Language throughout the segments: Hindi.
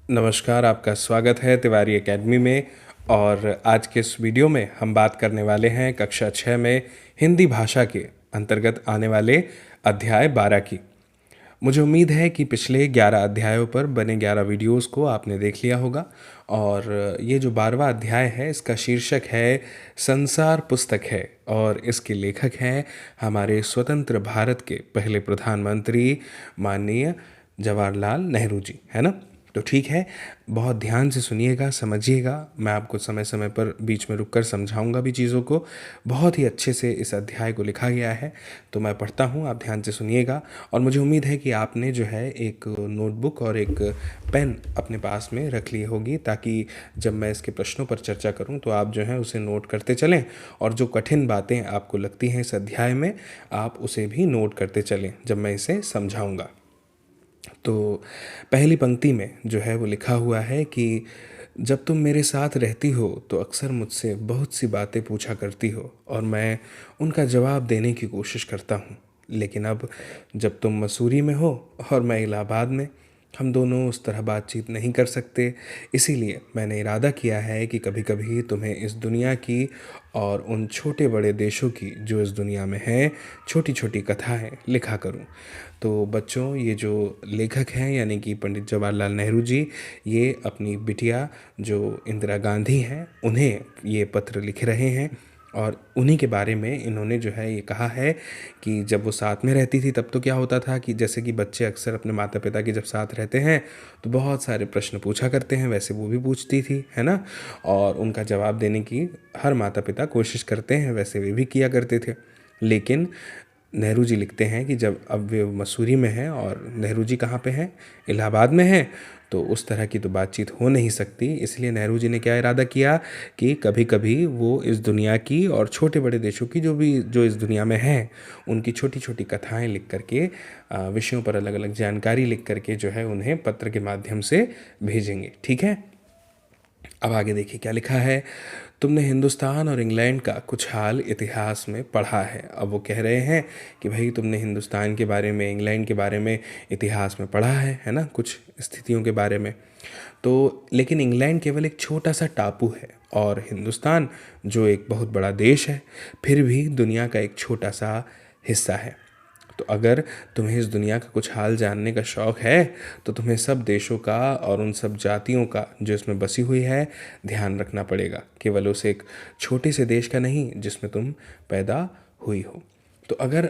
नमस्कार, आपका स्वागत है तिवारी एकेडमी में। और आज के इस वीडियो में हम बात करने वाले हैं कक्षा 6 में हिंदी भाषा के अंतर्गत आने वाले अध्याय 12 की। मुझे उम्मीद है कि पिछले 11 अध्यायों पर बने 11 वीडियोस को आपने देख लिया होगा। और ये जो 12वां अध्याय है, इसका शीर्षक है संसार पुस्तक है और इसके लेखक हैं हमारे स्वतंत्र भारत के पहले प्रधानमंत्री माननीय जवाहरलाल नेहरू जी, है ना। तो ठीक है, बहुत ध्यान से सुनिएगा, समझिएगा। मैं आपको समय समय पर बीच में रुककर समझाऊंगा भी चीज़ों को। बहुत ही अच्छे से इस अध्याय को लिखा गया है, तो मैं पढ़ता हूँ, आप ध्यान से सुनिएगा। और मुझे उम्मीद है कि आपने जो है एक नोटबुक और एक पेन अपने पास में रख ली होगी, ताकि जब मैं इसके प्रश्नों पर चर्चा करूँ तो आप जो है उसे नोट करते चलें। और जो कठिन बातें आपको लगती हैं इस अध्याय में, आप उसे भी नोट करते चलें जब मैं इसे समझाऊँगा। तो पहली पंक्ति में जो है वो लिखा हुआ है कि जब तुम मेरे साथ रहती हो तो अक्सर मुझसे बहुत सी बातें पूछा करती हो और मैं उनका जवाब देने की कोशिश करता हूँ। लेकिन अब जब तुम मसूरी में हो और मैं इलाहाबाद में, हम दोनों उस तरह बातचीत नहीं कर सकते। इसीलिए मैंने इरादा किया है कि कभी कभी तुम्हें इस दुनिया की और उन छोटे बड़े देशों की जो इस दुनिया में हैं छोटी छोटी कथाएं लिखा करूं। तो बच्चों, ये जो लेखक हैं यानी कि पंडित जवाहरलाल नेहरू जी, ये अपनी बिटिया जो इंदिरा गांधी हैं उन्हें ये पत्र लिख रहे हैं। और उन्हीं के बारे में इन्होंने जो है ये कहा है कि जब वो साथ में रहती थी तब तो क्या होता था कि जैसे कि बच्चे अक्सर अपने माता पिता के जब साथ रहते हैं तो बहुत सारे प्रश्न पूछा करते हैं, वैसे वो भी पूछती थी, है ना। और उनका जवाब देने की हर माता पिता कोशिश करते हैं, वैसे वे भी किया करते थे। लेकिन नेहरू जी लिखते हैं कि जब अब वे मसूरी में हैं और नेहरू जी कहाँ पे हैं, इलाहाबाद में हैं, तो उस तरह की तो बातचीत हो नहीं सकती। इसलिए नेहरू जी ने क्या इरादा किया कि कभी कभी वो इस दुनिया की और छोटे बड़े देशों की जो इस दुनिया में हैं उनकी छोटी छोटी कथाएं लिख करके, विषयों पर अलग अलग जानकारी लिख करके जो है उन्हें पत्र के माध्यम से भेजेंगे। ठीक है, अब आगे देखिए क्या लिखा है। तुमने हिंदुस्तान और इंग्लैंड का कुछ हाल इतिहास में पढ़ा है। अब वो कह रहे हैं कि भाई तुमने हिंदुस्तान के बारे में, इंग्लैंड के बारे में इतिहास में पढ़ा है ना, कुछ स्थितियों के बारे में। तो लेकिन इंग्लैंड केवल एक छोटा सा टापू है और हिंदुस्तान जो एक बहुत बड़ा देश है, फिर भी दुनिया का एक छोटा सा हिस्सा है। तो अगर तुम्हें इस दुनिया का कुछ हाल जानने का शौक़ है तो तुम्हें सब देशों का और उन सब जातियों का जो इसमें बसी हुई है ध्यान रखना पड़ेगा, केवल उस एक छोटे से देश का नहीं जिसमें तुम पैदा हुई हो। तो अगर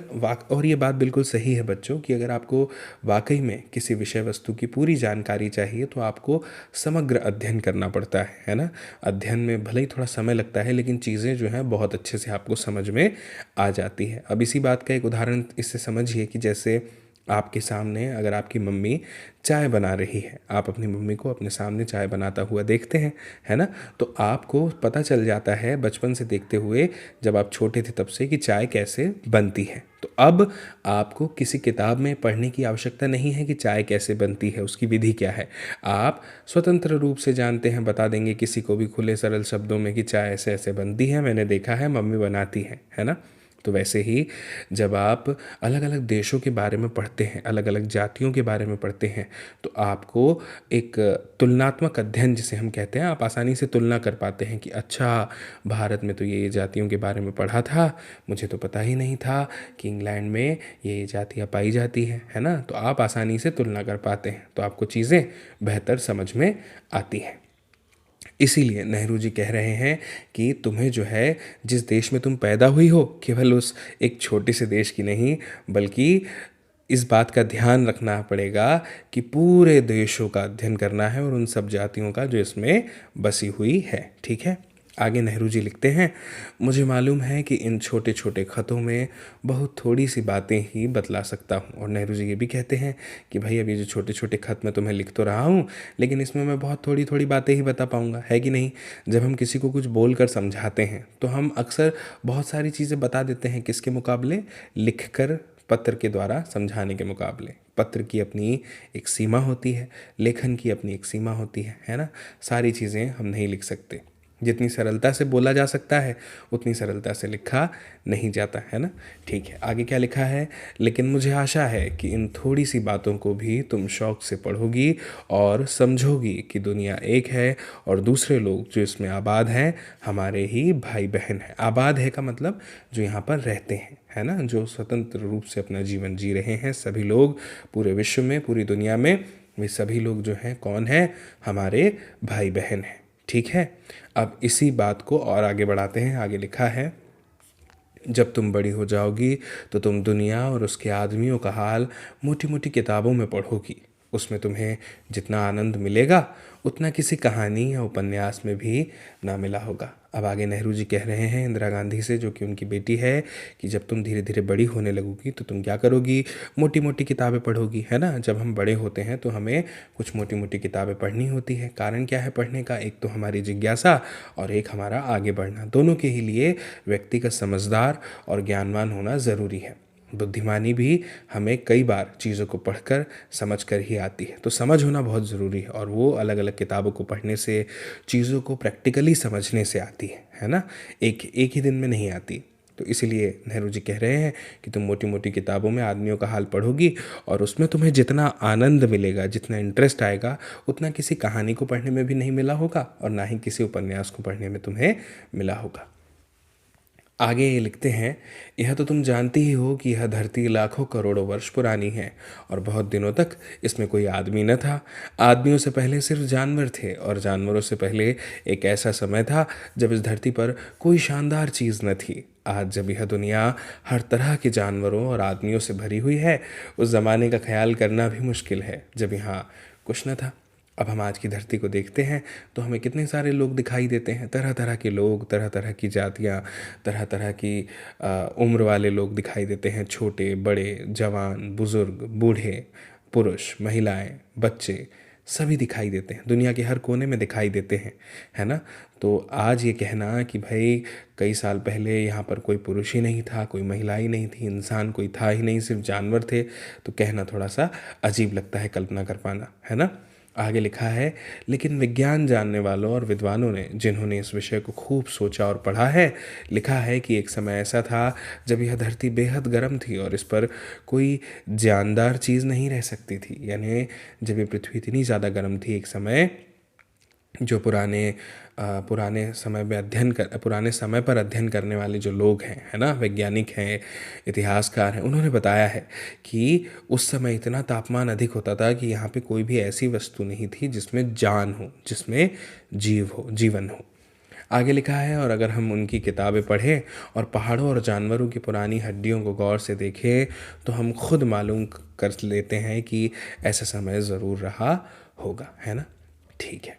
और ये बात बिल्कुल सही है बच्चों कि अगर आपको वाकई में किसी विषय वस्तु की पूरी जानकारी चाहिए तो आपको समग्र अध्ययन करना पड़ता है ना। अध्ययन में भले ही थोड़ा समय लगता है, लेकिन चीज़ें जो हैं बहुत अच्छे से आपको समझ में आ जाती है। अब इसी बात का एक उदाहरण इससे समझिए कि जैसे आपके सामने अगर आपकी मम्मी चाय बना रही है, आप अपनी मम्मी को अपने सामने चाय बनाता हुआ देखते हैं, है ना। तो आपको पता चल जाता है बचपन से देखते हुए, जब आप छोटे थे तब से, कि चाय कैसे बनती है। तो अब आपको किसी किताब में पढ़ने की आवश्यकता नहीं है कि चाय कैसे बनती है, उसकी विधि क्या है। आप स्वतंत्र रूप से जानते हैं, बता देंगे किसी को भी खुले सरल शब्दों में कि चाय ऐसे ऐसे बनती है, मैंने देखा है, मम्मी बनाती है ना। तो वैसे ही जब आप अलग अलग देशों के बारे में पढ़ते हैं, अलग अलग जातियों के बारे में पढ़ते हैं, तो आपको एक तुलनात्मक अध्ययन जिसे हम कहते हैं, आप आसानी से तुलना कर पाते हैं कि अच्छा, भारत में तो ये जातियों के बारे में पढ़ा था, मुझे तो पता ही नहीं था कि इंग्लैंड में ये जातियाँ पाई जाती हैं, है ना। तो आप आसानी से तुलना कर पाते हैं, तो आपको चीज़ें बेहतर समझ में आती हैं। इसीलिए नेहरू जी कह रहे हैं कि तुम्हें जो है जिस देश में तुम पैदा हुई हो, केवल उस एक छोटे से देश की नहीं, बल्कि इस बात का ध्यान रखना पड़ेगा कि पूरे देशों का अध्ययन करना है और उन सब जातियों का जो इसमें बसी हुई है। ठीक है, आगे नेहरू जी लिखते हैं, मुझे मालूम है कि इन छोटे छोटे ख़तों में बहुत थोड़ी सी बातें ही बतला सकता हूँ। और नेहरू जी ये भी कहते हैं कि भाई अब ये जो छोटे छोटे ख़त मैं तुम्हें लिख तो रहा हूँ, लेकिन इसमें मैं बहुत थोड़ी थोड़ी बातें ही बता पाऊँगा, है कि नहीं। जब हम किसी को कुछ बोल कर समझाते हैं तो हम अक्सर बहुत सारी चीज़ें बता देते हैं, किसके मुकाबले, लिख कर पत्र के द्वारा समझाने के मुकाबले। पत्र की अपनी एक सीमा होती है, लेखन की अपनी एक सीमा होती है ना। सारी चीज़ें हम नहीं लिख सकते। जितनी सरलता से बोला जा सकता है उतनी सरलता से लिखा नहीं जाता, है ना। ठीक है, आगे क्या लिखा है। लेकिन मुझे आशा है कि इन थोड़ी सी बातों को भी तुम शौक़ से पढ़ोगी और समझोगी कि दुनिया एक है और दूसरे लोग जो इसमें आबाद हैं हमारे ही भाई बहन हैं। आबाद है का मतलब जो यहाँ पर रहते हैं, है ना, जो स्वतंत्र रूप से अपना जीवन जी रहे हैं। सभी लोग पूरे विश्व में, पूरी दुनिया में, वे सभी लोग जो हैं कौन हैं, हमारे भाई बहन हैं। ठीक है, अब इसी बात को और आगे बढ़ाते हैं। आगे लिखा है, जब तुम बड़ी हो जाओगी तो तुम दुनिया और उसके आदमियों का हाल मोटी मोटी किताबों में पढ़ोगी। उसमें तुम्हें जितना आनंद मिलेगा उतना किसी कहानी या उपन्यास में भी ना मिला होगा। अब आगे नेहरू जी कह रहे हैं इंदिरा गांधी से, जो कि उनकी बेटी है, कि जब तुम धीरे धीरे बड़ी होने लगोगी तो तुम क्या करोगी, मोटी मोटी किताबें पढ़ोगी, है ना। जब हम बड़े होते हैं तो हमें कुछ मोटी मोटी किताबें पढ़नी होती है। कारण क्या है पढ़ने का, एक तो हमारी जिज्ञासा और एक हमारा आगे बढ़ना। दोनों के ही लिए व्यक्ति का समझदार और ज्ञानवान होना ज़रूरी है। बुद्धिमानी भी हमें कई बार चीज़ों को पढ़कर समझ कर ही आती है। तो समझ होना बहुत ज़रूरी है, और वो अलग अलग किताबों को पढ़ने से, चीज़ों को प्रैक्टिकली समझने से आती है ना। एक ही दिन में नहीं आती। तो इसीलिए नेहरू जी कह रहे हैं कि तुम मोटी मोटी किताबों में आदमियों का हाल पढ़ोगी और उसमें तुम्हें जितना आनंद मिलेगा, जितना इंटरेस्ट आएगा, उतना किसी कहानी को पढ़ने में भी नहीं मिला होगा और ना ही किसी उपन्यास को पढ़ने में तुम्हें मिला होगा। आगे ये लिखते हैं, यह तो तुम जानती ही हो कि यह धरती लाखों करोड़ों वर्ष पुरानी है और बहुत दिनों तक इसमें कोई आदमी न था। आदमियों से पहले सिर्फ जानवर थे और जानवरों से पहले एक ऐसा समय था जब इस धरती पर कोई शानदार चीज़ न थी। आज जब यह दुनिया हर तरह के जानवरों और आदमियों से भरी हुई है, उस ज़माने का ख्याल करना भी मुश्किल है जब यहाँ कुछ न था। अब हम आज की धरती को देखते हैं तो हमें कितने सारे लोग दिखाई देते हैं, तरह तरह के लोग, तरह तरह की जातियाँ, तरह तरह की उम्र वाले लोग दिखाई देते हैं। छोटे बड़े, जवान, बुज़ुर्ग, बूढ़े, पुरुष, महिलाएं, बच्चे, सभी दिखाई देते हैं। दुनिया के हर कोने में दिखाई देते हैं, है ना। तो आज ये कहना कि भाई कई साल पहले यहाँ पर कोई पुरुष ही नहीं था, कोई महिला ही नहीं थी, इंसान कोई था ही नहीं, सिर्फ जानवर थे, तो कहना थोड़ा सा अजीब लगता है, कल्पना कर पाना, है ना। आगे लिखा है, लेकिन विज्ञान जानने वालों और विद्वानों ने, जिन्होंने इस विषय को खूब सोचा और पढ़ा है, लिखा है कि एक समय ऐसा था जब यह धरती बेहद गर्म थी और इस पर कोई जानदार चीज़ नहीं रह सकती थी। यानी जब ये पृथ्वी इतनी ज़्यादा गर्म थी एक समय, जो पुराने समय पर अध्ययन करने वाले जो लोग हैं, है ना, वैज्ञानिक हैं, इतिहासकार हैं, उन्होंने बताया है कि उस समय इतना तापमान अधिक होता था कि यहाँ पे कोई भी ऐसी वस्तु नहीं थी जिसमें जान हो, जिसमें जीवन हो। आगे लिखा है, और अगर हम उनकी किताबें पढ़ें और पहाड़ों और जानवरों की पुरानी हड्डियों को गौर से देखें तो हम खुद मालूम कर लेते हैं कि ऐसा समय ज़रूर रहा होगा, है ना। ठीक है,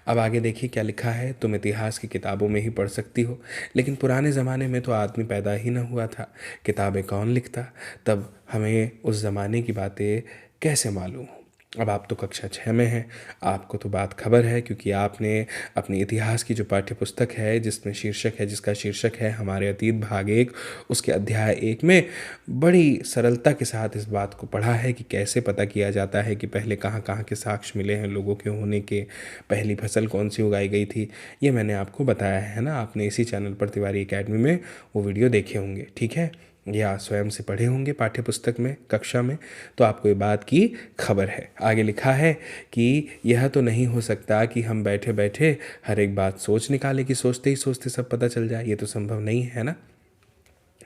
अब आगे देखिए क्या लिखा है। तुम इतिहास की किताबों में ही पढ़ सकती हो, लेकिन पुराने ज़माने में तो आदमी पैदा ही ना हुआ था, किताबें कौन लिखता, तब हमें उस ज़माने की बातें कैसे मालूम हो। अब आप तो कक्षा 6 में हैं, आपको तो बात खबर है, क्योंकि आपने अपनी इतिहास की जो पाठ्य पुस्तक है जिसका शीर्षक है हमारे अतीत भाग 1, उसके अध्याय 1 में बड़ी सरलता के साथ इस बात को पढ़ा है कि कैसे पता किया जाता है कि पहले कहाँ कहाँ के साक्ष्य मिले हैं लोगों के होने के, पहली फसल कौन सी उगाई गई थी, ये मैंने आपको बताया है ना। आपने इसी चैनल पर तिवारी एकेडमी में वो वीडियो देखे होंगे, ठीक है, या स्वयं से पढ़े होंगे पाठ्य पुस्तक में, कक्षा में, तो आपको ये बात की खबर है। आगे लिखा है कि यह तो नहीं हो सकता कि हम बैठे बैठे हर एक बात सोच निकाले कि सोचते ही सोचते सब पता चल जाए, ये तो संभव नहीं है ना।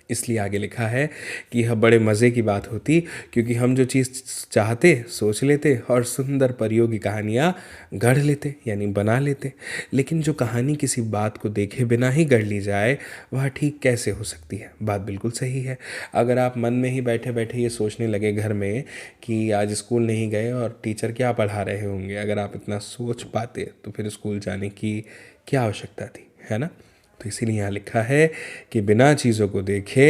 इसलिए आगे लिखा है कि यह बड़े मज़े की बात होती, क्योंकि हम जो चीज़ चाहते सोच लेते और सुंदर परियों की कहानियाँ गढ़ लेते, यानी बना लेते। लेकिन जो कहानी किसी बात को देखे बिना ही गढ़ ली जाए, वह ठीक कैसे हो सकती है। बात बिल्कुल सही है। अगर आप मन में ही बैठे बैठे ये सोचने लगे घर में कि आज स्कूल नहीं गए और टीचर क्या पढ़ा रहे होंगे, अगर आप इतना सोच पाते तो फिर स्कूल जाने की क्या आवश्यकता थी, है ना। तो इसीलिए यहाँ लिखा है कि बिना चीज़ों को देखे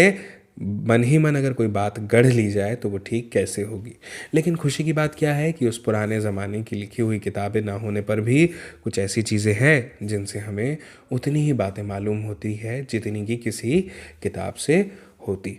मन ही मन अगर कोई बात गढ़ ली जाए तो वो ठीक कैसे होगी। लेकिन खुशी की बात क्या है कि उस पुराने ज़माने की लिखी हुई किताबें ना होने पर भी कुछ ऐसी चीज़ें हैं जिनसे हमें उतनी ही बातें मालूम होती है जितनी कि किसी किताब से होती।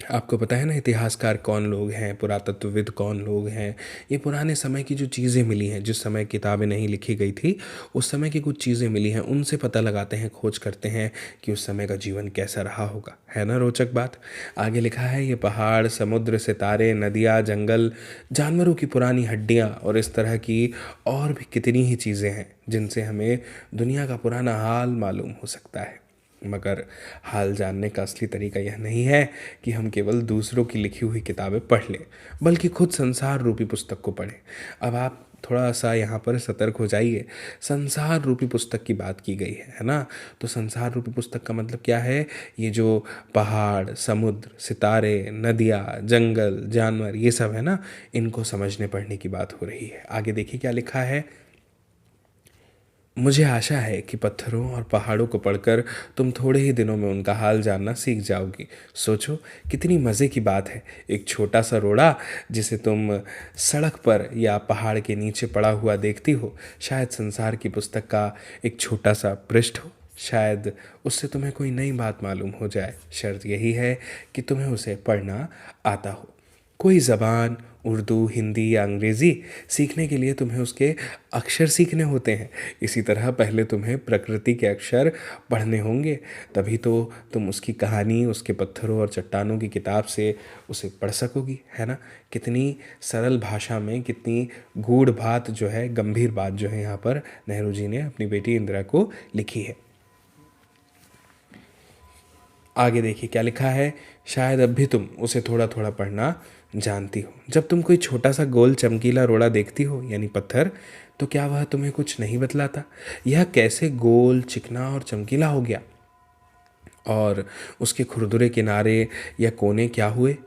आपको पता है ना इतिहासकार कौन लोग हैं, पुरातत्वविद कौन लोग हैं। ये पुराने समय की जो चीज़ें मिली हैं, जिस समय किताबें नहीं लिखी गई थी, उस समय की कुछ चीज़ें मिली हैं, उनसे पता लगाते हैं, खोज करते हैं कि उस समय का जीवन कैसा रहा होगा। है ना रोचक बात। आगे लिखा है, ये पहाड़, समुद्र, सितारे, नदियाँ, जंगल, जानवरों की पुरानी हड्डियाँ और इस तरह की और भी कितनी ही चीज़ें हैं जिनसे हमें दुनिया का पुराना हाल मालूम हो सकता है। मगर हाल जानने का असली तरीका यह नहीं है कि हम केवल दूसरों की लिखी हुई किताबें पढ़ लें, बल्कि खुद संसार रूपी पुस्तक को पढ़ें। अब आप थोड़ा सा यहाँ पर सतर्क हो जाइए। संसार रूपी पुस्तक की बात की गई है ना। तो संसार रूपी पुस्तक का मतलब क्या है? ये जो पहाड़, समुद्र, सितारे, नदियाँ, जंगल, जानवर, ये सब है ना, इनको समझने पढ़ने की बात हो रही है। आगे देखिए क्या लिखा है। मुझे आशा है कि पत्थरों और पहाड़ों को पढ़कर तुम थोड़े ही दिनों में उनका हाल जानना सीख जाओगी। सोचो कितनी मज़े की बात है। एक छोटा सा रोड़ा जिसे तुम सड़क पर या पहाड़ के नीचे पड़ा हुआ देखती हो, शायद संसार की पुस्तक का एक छोटा सा पृष्ठ हो। शायद उससे तुम्हें कोई नई बात मालूम हो जाए। शर्त यही है कि तुम्हें उसे पढ़ना आता हो। कोई ज़बान, उर्दू, हिंदी या अंग्रेज़ी सीखने के लिए तुम्हें उसके अक्षर सीखने होते हैं। इसी तरह पहले तुम्हें प्रकृति के अक्षर पढ़ने होंगे, तभी तो तुम उसकी कहानी, उसके पत्थरों और चट्टानों की किताब से उसे पढ़ सकोगी। है ना। कितनी सरल भाषा में कितनी गूढ़ बात जो है, गंभीर बात जो है यहाँ पर नेहरू जी ने अपनी बेटी इंदिरा को लिखी है। आगे देखिए क्या लिखा है। शायद अब भी तुम उसे थोड़ा थोड़ा पढ़ना जानती हो। जब तुम कोई छोटा सा गोल चमकीला रोड़ा देखती हो, यानी पत्थर, तो क्या वह तुम्हें कुछ नहीं बतलाता? यह कैसे गोल, चिकना और चमकीला हो गया, और उसके खुरदुरे किनारे या कोने क्या हुए?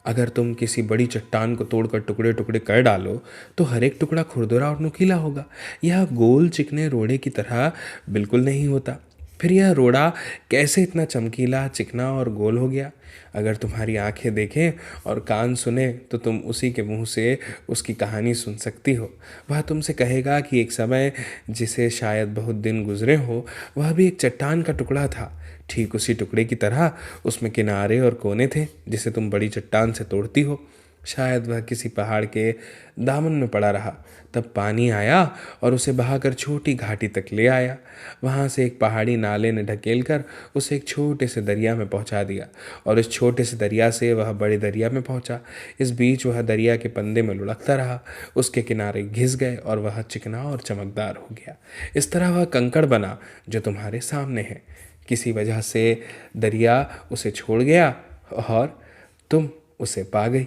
अगर तुम किसी बड़ी चट्टान को तोड़कर टुकड़े टुकड़े कर डालो, तो हर एक टुकड़ा खुरदुरा और नुकीला होगा। यह गोल चिकने रोड़े की तरह बिल्कुल नहीं होता। फिर यह रोड़ा कैसे इतना चमकीला, चिकना और गोल हो गया? अगर तुम्हारी आंखें देखें और कान सुने, तो तुम उसी के मुंह से उसकी कहानी सुन सकती हो। वह तुमसे कहेगा कि एक समय, जिसे शायद बहुत दिन गुजरे हो, वह भी एक चट्टान का टुकड़ा था। ठीक उसी टुकड़े की तरह उसमें किनारे और कोने थे, जिसे तुम बड़ी चट्टान से तोड़ती हो। शायद वह किसी पहाड़ के दामन में पड़ा रहा। तब पानी आया और उसे बहाकर छोटी घाटी तक ले आया। वहाँ से एक पहाड़ी नाले ने ढकेल कर उसे एक छोटे से दरिया में पहुँचा दिया, और इस छोटे से दरिया से वह बड़े दरिया में पहुँचा। इस बीच वह दरिया के पंदे में लुढ़कता रहा। उसके किनारे घिस गए और वह चिकना और चमकदार हो गया। इस तरह वह कंकड़ बना जो तुम्हारे सामने है। किसी वजह से दरिया उसे छोड़ गया और तुम उसे पा गई।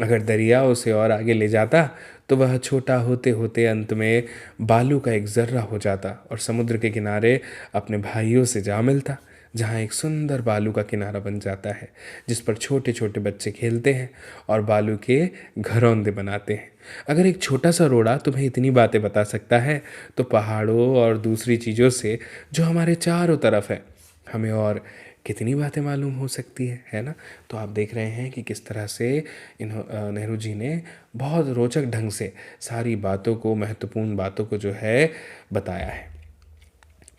अगर दरिया उसे और आगे ले जाता, तो वह छोटा होते होते अंत में बालू का एक जर्रा हो जाता और समुद्र के किनारे अपने भाइयों से जा मिलता, जहाँ एक सुंदर बालू का किनारा बन जाता है, जिस पर छोटे छोटे बच्चे खेलते हैं और बालू के घरौंदे बनाते हैं। अगर एक छोटा सा रोड़ा तुम्हें इतनी बातें बता सकता है, तो पहाड़ों और दूसरी चीज़ों से जो हमारे चारों तरफ है, हमें और कितनी बातें मालूम हो सकती है ना। तो आप देख रहे हैं कि किस तरह से नेहरू जी ने बहुत रोचक ढंग से सारी बातों को, महत्वपूर्ण बातों को जो है बताया है।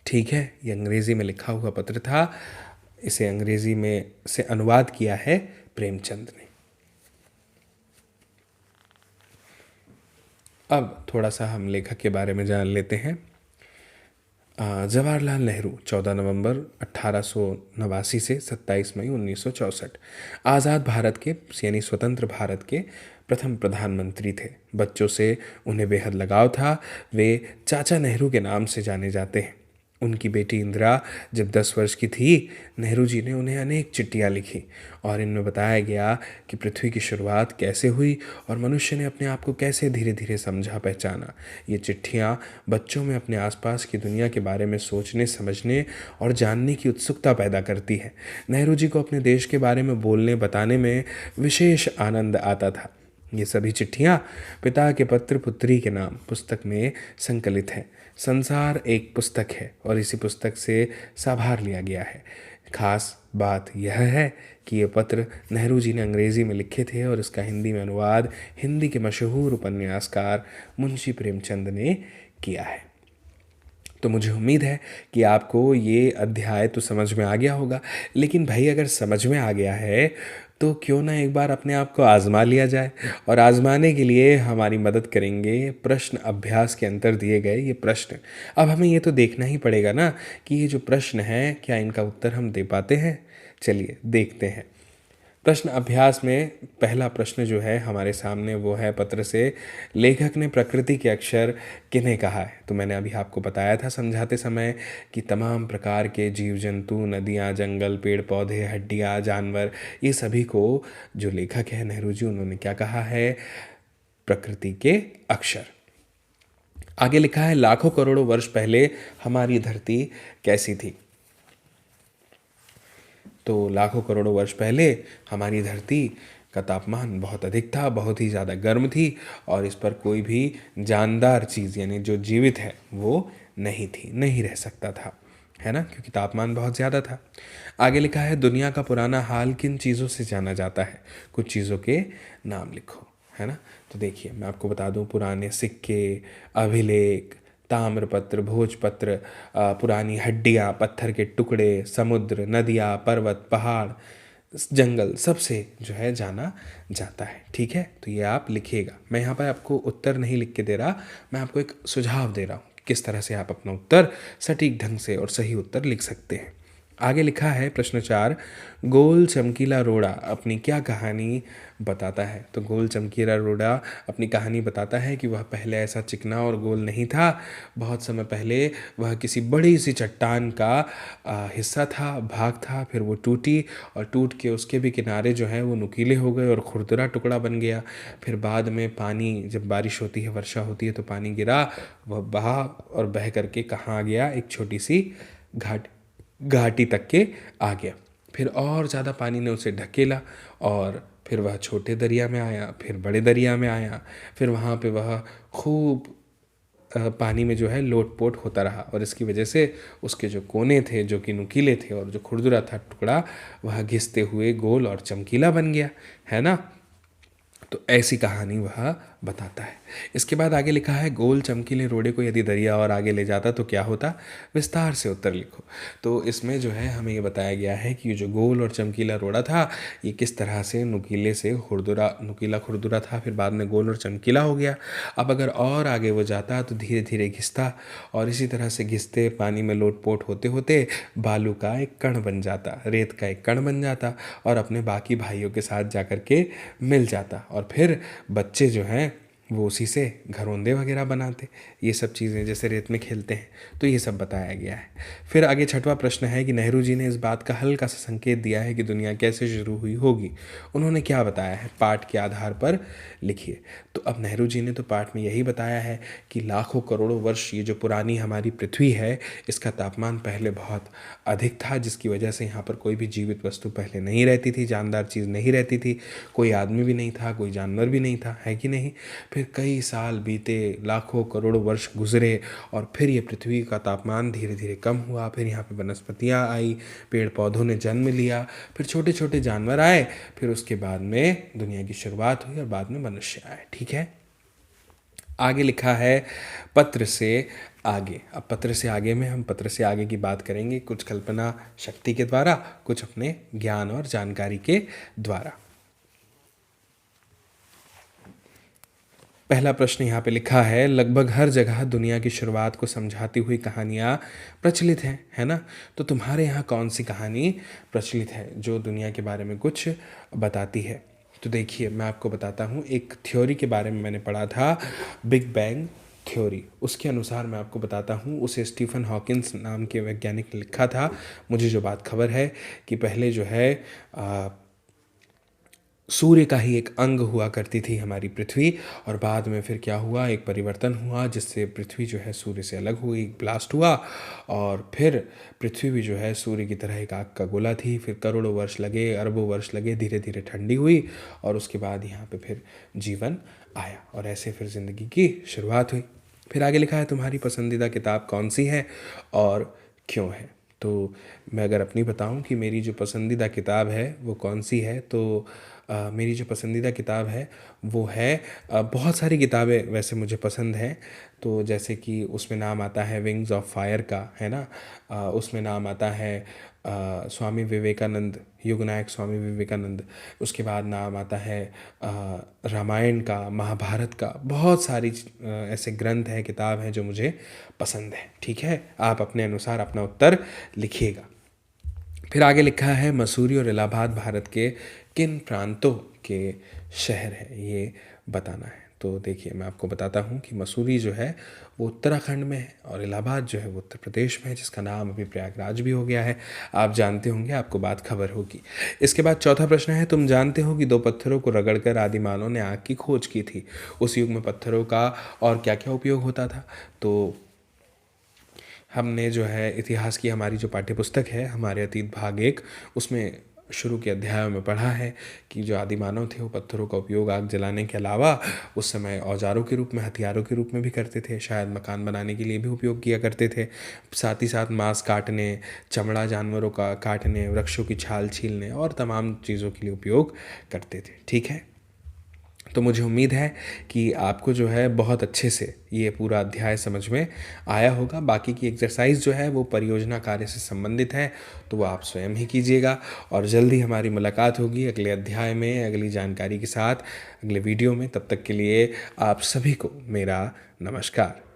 ठीक है, ये अंग्रेज़ी में लिखा हुआ पत्र था। इसे अंग्रेज़ी में से अनुवाद किया है प्रेमचंद ने। अब थोड़ा सा हम लेखक के बारे में जान लेते हैं। जवाहरलाल नेहरू 14 नवंबर 1889 से 27 मई 1964 आज़ाद भारत के, यानी स्वतंत्र भारत के प्रथम प्रधानमंत्री थे। बच्चों से उन्हें बेहद लगाव था। वे चाचा नेहरू के नाम से जाने जाते हैं। उनकी बेटी इंदिरा जब 10 वर्ष की थी, नेहरू जी ने उन्हें अनेक चिट्ठियाँ लिखी और इनमें बताया गया कि पृथ्वी की शुरुआत कैसे हुई और मनुष्य ने अपने आप को कैसे धीरे धीरे समझा, पहचाना। ये चिट्ठियाँ बच्चों में अपने आसपास की दुनिया के बारे में सोचने, समझने और जानने की उत्सुकता पैदा करती है। नेहरू जी को अपने देश के बारे में बोलने, बताने में विशेष आनंद आता था। ये सभी चिट्ठियाँ पिता के पत्र पुत्री के नाम पुस्तक में संकलित हैं। संसार एक पुस्तक है और इसी पुस्तक से साभार लिया गया है। खास बात यह है कि ये पत्र नेहरू जी ने अंग्रेज़ी में लिखे थे और इसका हिंदी में अनुवाद हिंदी के मशहूर उपन्यासकार मुंशी प्रेमचंद ने किया है। तो मुझे उम्मीद है कि आपको ये अध्याय तो समझ में आ गया होगा। लेकिन भाई, अगर समझ में आ गया है तो क्यों ना एक बार अपने आप को आज़मा लिया जाए। और आज़माने के लिए हमारी मदद करेंगे प्रश्न अभ्यास के अंतर दिए गए ये प्रश्न। अब हमें ये तो देखना ही पड़ेगा ना कि ये जो प्रश्न हैं क्या इनका उत्तर हम दे पाते हैं। चलिए देखते हैं। प्रश्न अभ्यास में पहला प्रश्न जो है हमारे सामने वो है पत्र से, लेखक ने प्रकृति के अक्षर किन्हें कहा है। तो मैंने अभी आपको बताया था समझाते समय कि तमाम प्रकार के जीव जंतु, नदियाँ, जंगल, पेड़ पौधे, हड्डियाँ, जानवर, ये सभी को जो लेखक है नेहरू जी, उन्होंने क्या कहा है, प्रकृति के अक्षर। आगे लिखा है लाखों करोड़ों वर्ष पहले हमारी धरती कैसी थी। तो लाखों करोड़ों वर्ष पहले हमारी धरती का तापमान बहुत अधिक था, बहुत ही ज़्यादा गर्म थी और इस पर कोई भी जानदार चीज़ यानी जो जीवित है वो नहीं थी, नहीं रह सकता था, है ना, क्योंकि तापमान बहुत ज़्यादा था। आगे लिखा है दुनिया का पुराना हाल किन चीज़ों से जाना जाता है, कुछ चीज़ों के नाम लिखो, है ना। तो देखिए मैं आपको बता दूं, पुराने सिक्के, अभिलेख, ताम्रपत्र, भोजपत्र, पुरानी हड्डियाँ, पत्थर के टुकड़े, समुद्र, नदियाँ, पर्वत, पहाड़, जंगल, सबसे जो है जाना जाता है। ठीक है, तो ये आप लिखिएगा। मैं यहाँ पर आपको उत्तर नहीं लिख के दे रहा, मैं आपको एक सुझाव दे रहा हूँ कि किस तरह से आप अपना उत्तर सटीक ढंग से और सही उत्तर लिख सकते हैं। आगे लिखा है प्रश्न 4, गोल चमकीला रोड़ा अपनी क्या कहानी बताता है। तो गोल चमकीला रोड़ा अपनी कहानी बताता है कि वह पहले ऐसा चिकना और गोल नहीं था। बहुत समय पहले वह किसी बड़ी सी चट्टान का हिस्सा था, भाग था, फिर वो टूटी और टूट के उसके भी किनारे जो हैं वो नुकीले हो गए और खुरदुरा टुकड़ा बन गया। फिर बाद में पानी, जब बारिश होती है, वर्षा होती है, तो पानी गिरा, वह बहा और बह करके कहाँ आ गया, एक छोटी सी घाटी तक के आ गया। फिर और ज़्यादा पानी ने उसे ढकेला और फिर वह छोटे दरिया में आया, फिर बड़े दरिया में आया, फिर वहाँ पे वह खूब पानी में जो है लोटपोट होता रहा और इसकी वजह से उसके जो कोने थे जो कि नुकीले थे और जो खुरदुरा था टुकड़ा, वह घिसते हुए गोल और चमकीला बन गया, है ना। तो ऐसी कहानी वह बताता है। इसके बाद आगे लिखा है गोल चमकीले रोड़े को यदि दरिया और आगे ले जाता तो क्या होता, विस्तार से उत्तर लिखो। तो इसमें जो है हमें ये बताया गया है कि जो गोल और चमकीला रोड़ा था ये किस तरह से नुकीले से खुरदुरा, नुकीला खुरदुरा था, फिर बाद में गोल और चमकीला हो गया। अब अगर और आगे वो जाता तो धीरे धीरे घिसता और इसी तरह से घिसते पानी में लोटपोट होते होते बालू का एक कण बन जाता, रेत का एक कण बन जाता और अपने बाकी भाइयों के साथ जा कर के मिल जाता और फिर बच्चे जो हैं वो उसी से घरौंदे वगैरह बनाते, ये सब चीज़ें जैसे रेत में खेलते हैं। तो ये सब बताया गया है। फिर आगे छठवां प्रश्न है कि नेहरू जी ने इस बात का हल्का सा संकेत दिया है कि दुनिया कैसे शुरू हुई होगी। उन्होंने क्या बताया है, पाठ के आधार पर लिखिए। तो अब नेहरू जी ने तो पाठ में यही बताया है कि लाखों करोड़ों वर्ष ये जो पुरानी हमारी पृथ्वी है इसका तापमान पहले बहुत अधिक था, जिसकी वजह से यहाँ पर कोई भी जीवित वस्तु पहले नहीं रहती थी, जानदार चीज़ नहीं रहती थी, कोई आदमी भी नहीं था, कोई जानवर भी नहीं था, है कि नहीं। फिर कई साल बीते, लाखों करोड़ों वर्ष गुजरे और फिर ये पृथ्वी का तापमान धीरे धीरे कम हुआ, फिर यहाँ पे वनस्पतियाँ आई, पेड़ पौधों ने जन्म लिया, फिर छोटे छोटे जानवर आए, फिर उसके बाद में दुनिया की शुरुआत हुई और बाद में मनुष्य आए। ठीक है, आगे लिखा है पत्र से आगे। अब पत्र से आगे में हम पत्र से आगे की बात करेंगे, कुछ कल्पना शक्ति के द्वारा, कुछ अपने ज्ञान और जानकारी के द्वारा। पहला प्रश्न यहाँ पे लिखा है लगभग हर जगह दुनिया की शुरुआत को समझाती हुई कहानियाँ प्रचलित हैं, है ना। तो तुम्हारे यहाँ कौन सी कहानी प्रचलित है जो दुनिया के बारे में कुछ बताती है। तो देखिए मैं आपको बताता हूँ, एक थ्योरी के बारे में मैंने पढ़ा था, बिग बैंग थ्योरी। उसके अनुसार मैं आपको बताता हूँ, उसे स्टीफन हॉकिंस नाम के वैज्ञानिक ने लिखा था। मुझे जो बात खबर है कि पहले जो है सूर्य का ही एक अंग हुआ करती थी हमारी पृथ्वी और बाद में फिर क्या हुआ, एक परिवर्तन हुआ जिससे पृथ्वी जो है सूर्य से अलग हुई, ब्लास्ट हुआ और फिर पृथ्वी भी जो है सूर्य की तरह एक आग का गोला थी। फिर करोड़ों वर्ष लगे, अरबों वर्ष लगे, धीरे धीरे ठंडी हुई और उसके बाद यहाँ पे फिर जीवन आया और ऐसे फिर ज़िंदगी की शुरुआत हुई। फिर आगे लिखा है तुम्हारी पसंदीदा किताब कौन सी है और क्यों है। तो मैं अगर अपनी बताऊं कि मेरी जो पसंदीदा किताब है वो कौन सी है, तो मेरी जो पसंदीदा किताब है वो है, बहुत सारी किताबें वैसे मुझे पसंद हैं। तो जैसे कि उसमें नाम आता है विंग्स ऑफ फायर का, है ना। उसमें नाम आता है स्वामी विवेकानंद, युगनायक स्वामी विवेकानंद। उसके बाद नाम आता है रामायण का, महाभारत का। बहुत सारी ऐसे ग्रंथ हैं, किताब हैं जो मुझे पसंद है। ठीक है, आप अपने अनुसार अपना उत्तर लिखिएगा। फिर आगे लिखा है मसूरी और इलाहाबाद भारत के किन प्रांतों के शहर हैं, ये बताना है। तो देखिए, मैं आपको बताता हूँ कि मसूरी जो है वो उत्तराखंड में है और इलाहाबाद जो है वो उत्तर प्रदेश में है, जिसका नाम अभी प्रयागराज भी हो गया है। आप जानते होंगे, आपको बात खबर होगी। इसके बाद चौथा प्रश्न है, तुम जानते हो कि दो पत्थरों को रगड़कर आदिमानव ने आग की खोज की थी। उस युग में पत्थरों का और क्या क्या उपयोग होता था? तो हमने जो है इतिहास की हमारी जो पाठ्य पुस्तक है, हमारे अतीत भाग 1, उसमें शुरू के अध्यायों में पढ़ा है कि जो आदिमानव थे वो पत्थरों का उपयोग आग जलाने के अलावा उस समय औजारों के रूप में, हथियारों के रूप में भी करते थे। शायद मकान बनाने के लिए भी उपयोग किया करते थे। साथ ही साथ मांस काटने, चमड़ा जानवरों का काटने, वृक्षों की छाल छीलने और तमाम चीज़ों के लिए उपयोग करते थे। ठीक है, तो मुझे उम्मीद है कि आपको जो है बहुत अच्छे से ये पूरा अध्याय समझ में आया होगा। बाकी की एक्सरसाइज जो है वो परियोजना कार्य से संबंधित है, तो वो आप स्वयं ही कीजिएगा। और जल्दी हमारी मुलाकात होगी अगले अध्याय में, अगली जानकारी के साथ, अगले वीडियो में। तब तक के लिए आप सभी को मेरा नमस्कार।